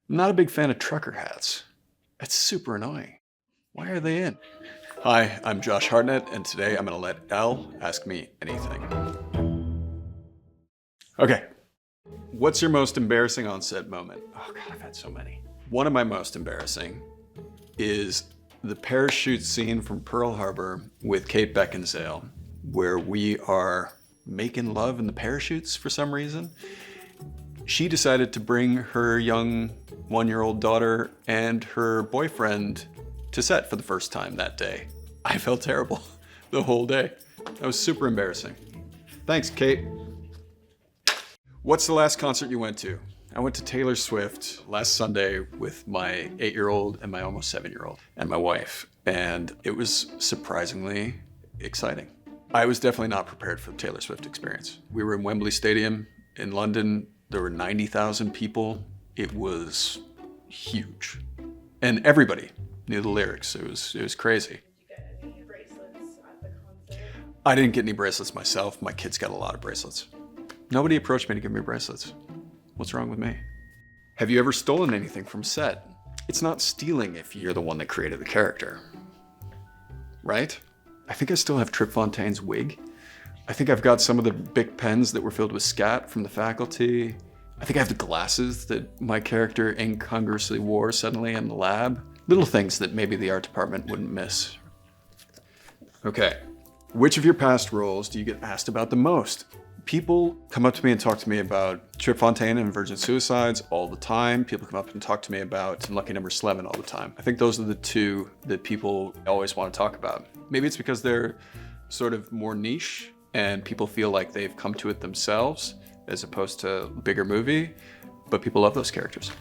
I'm not a big fan of trucker hats. That's super annoying. Why are they in? Hi, I'm Josh Hartnett, and today I'm gonna let ELLE ask me anything. Okay. What's your most embarrassing on-set moment? Oh God, I've had so many. One of my most embarrassing is the parachute scene from Pearl Harbor with Kate Beckinsale, where we are making love in the parachutes for some reason. She decided to bring her young one-year-old daughter and her boyfriend to set for the first time that day. I felt terrible the whole day. That was super embarrassing. Thanks, Kate. What's the last concert you went to? I went to Taylor Swift last Sunday with my 8-year-old and my almost 7-year-old and my wife, and it was surprisingly exciting. I was definitely not prepared for the Taylor Swift experience. We were in Wembley Stadium in London. There were 90,000 people. It was huge. And everybody knew the lyrics. It was crazy. Did you get any bracelets at the concert? I didn't get any bracelets myself. My kids got a lot of bracelets. Nobody approached me to give me bracelets. What's wrong with me? Have you ever stolen anything from set? It's not stealing if you're the one that created the character. Right? I think I still have Trip Fontaine's wig. I think I've got some of the Bic pens that were filled with scat from the faculty. I think I have the glasses that my character incongruously wore suddenly in the lab. Little things that maybe the art department wouldn't miss. Okay, which of your past roles do you get asked about the most? People come up to me and talk to me about Trip Fontaine and Virgin Suicides all the time. People come up and talk to me about Lucky Number 11 all the time. I think those are the two that people always want to talk about. Maybe it's because they're sort of more niche and people feel like they've come to it themselves as opposed to a bigger movie, but people love those characters.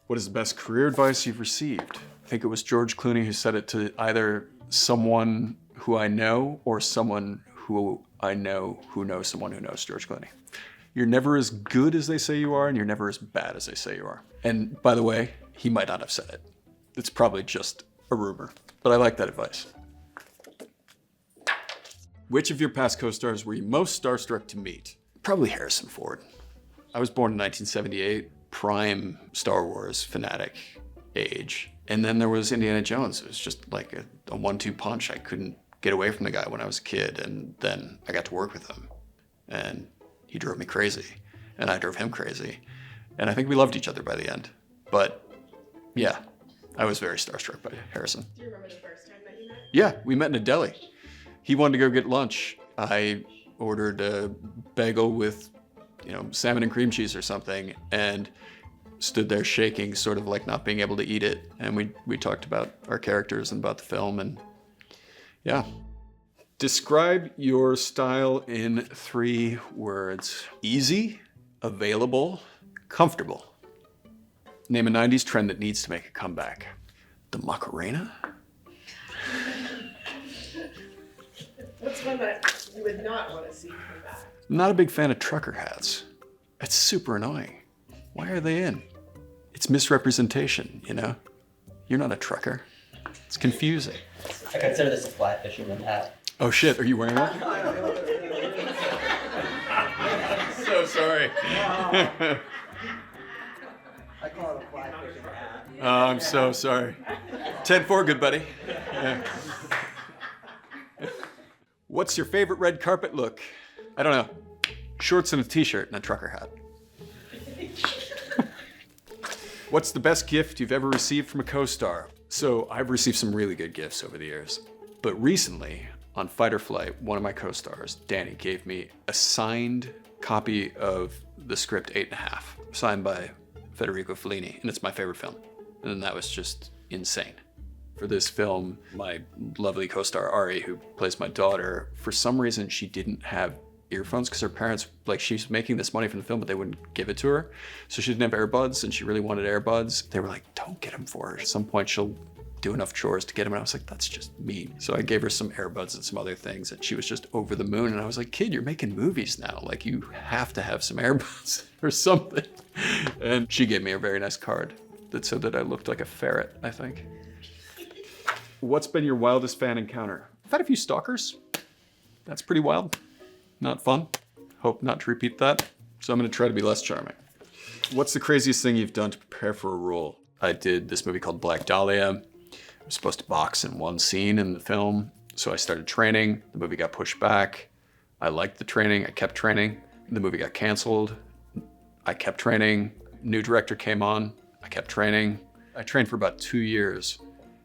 What is the best career advice you've received? I think it was George Clooney who said it to either someone who I know or someone who I know who knows someone who knows George Clooney. You're never as good as they say you are, and you're never as bad as they say you are. And by the way, he might not have said it. It's probably just a rumor, but I like that advice. Which of your past co-stars were you most starstruck to meet? Probably Harrison Ford. I was born in 1978, prime Star Wars fanatic age. And then there was Indiana Jones. It was just like a 1-2 punch. I couldn't get away from the guy when I was a kid, and then I got to work with him. And he drove me crazy, and I drove him crazy. And I think we loved each other by the end. But yeah, I was very starstruck by Harrison. Do you remember the first time that you met? Yeah, we met in a deli. He wanted to go get lunch. I ordered a bagel with, salmon and cream cheese or something, and stood there shaking, sort of like not being able to eat it. And we talked about our characters and about the film, and yeah. Describe your style in 3 words. Easy, available, comfortable. Name a 90s trend that needs to make a comeback. The Macarena? What's one that you would not want to see come back? I'm not a big fan of trucker hats. That's super annoying. Why are they in? It's misrepresentation, You're not a trucker. It's confusing. I consider this a fly fisherman hat. Oh shit, are you wearing one? So sorry. I call it a fly fishing hat. Oh, I'm so sorry. 10-4, good buddy. Yeah. What's your favorite red carpet look? I don't know. Shorts and a t-shirt and a trucker hat. What's the best gift you've ever received from a co-star? So I've received some really good gifts over the years. But recently, on Fight or Flight, one of my co-stars, Danny, gave me a signed copy of the script 8½, signed by Federico Fellini, and it's my favorite film. And that was just insane. For this film, my lovely co-star Ari, who plays my daughter, for some reason she didn't have earphones because her parents, she's making this money from the film, but they wouldn't give it to her. So she didn't have earbuds, and she really wanted earbuds. They were like, don't get them for her. At some point she'll do enough chores to get them. And I was like, that's just mean. So I gave her some earbuds and some other things, and she was just over the moon. And I was like, kid, you're making movies now. You have to have some earbuds or something. And she gave me a very nice card that said that I looked like a ferret, I think. What's been your wildest fan encounter? I've had a few stalkers. That's pretty wild. Not fun. Hope not to repeat that. So I'm gonna try to be less charming. What's the craziest thing you've done to prepare for a role? I did this movie called Black Dahlia. I was supposed to box in one scene in the film, so I started training. The movie got pushed back. I liked the training. I kept training. The movie got canceled. I kept training. New director came on. I kept training. I trained for about 2 years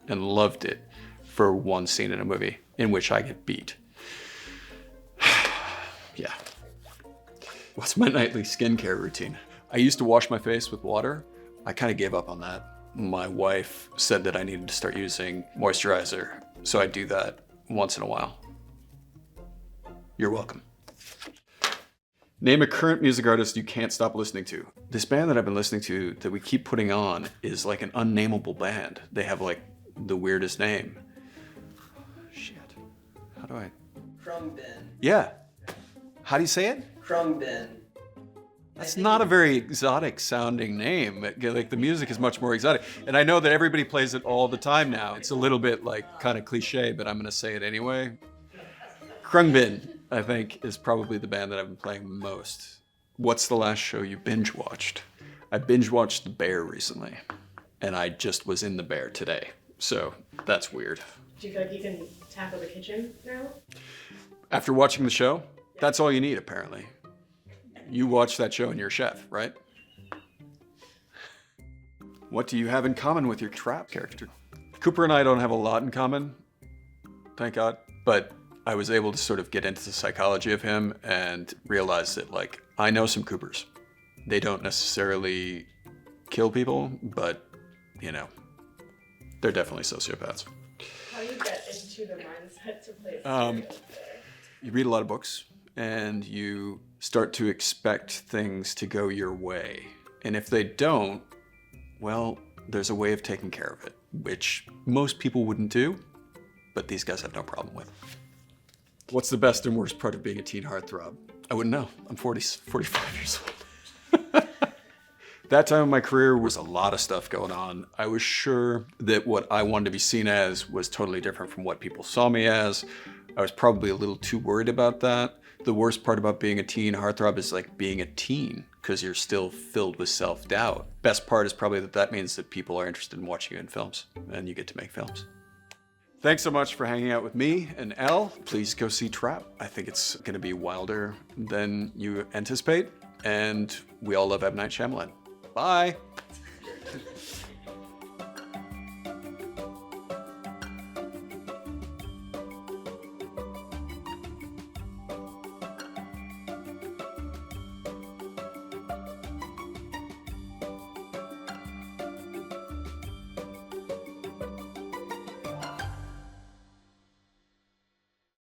and loved it for one scene in a movie in which I get beat. Yeah. What's my nightly skincare routine? I used to wash my face with water. I kind of gave up on that. My wife said that I needed to start using moisturizer, so I do that once in a while. You're welcome. Name a current music artist you can't stop listening to. This band that I've been listening to that we keep putting on is like an unnameable band. They have like the weirdest name. Shit. How do I? Krungbin. Yeah. How do you say it? Krungbin. That's not a very exotic sounding name. Like the music is much more exotic. And I know that everybody plays it all the time now. It's a little bit like kind of cliche, but I'm gonna say it anyway. Krungbin, I think, is probably the band that I've been playing most. What's the last show you binge-watched? I binge-watched The Bear recently, and I just was in The Bear today. So that's weird. Do you feel like you can tackle the kitchen now? After watching the show, that's all you need apparently. You watch that show and you're a chef, right? What do you have in common with your trap character? Cooper and I don't have a lot in common, thank God, but I was able to sort of get into the psychology of him and realize that, like, I know some Coopers. They don't necessarily kill people, but, you know, they're definitely sociopaths. How do you get into the mindset to play a serial killer? You read a lot of books and you start to expect things to go your way. And if they don't, well, there's a way of taking care of it, which most people wouldn't do, but these guys have no problem with. What's the best and worst part of being a teen heartthrob? I wouldn't know. I'm 45 years old. That time in my career was a lot of stuff going on. I was sure that what I wanted to be seen as was totally different from what people saw me as. I was probably a little too worried about that. The worst part about being a teen heartthrob is like being a teen, because you're still filled with self-doubt. Best part is probably that means that people are interested in watching you in films, and you get to make films. Thanks so much for hanging out with me and Elle. Please go see Trap. I think it's gonna be wilder than you anticipate, and we all love M. Night Shyamalan. Bye.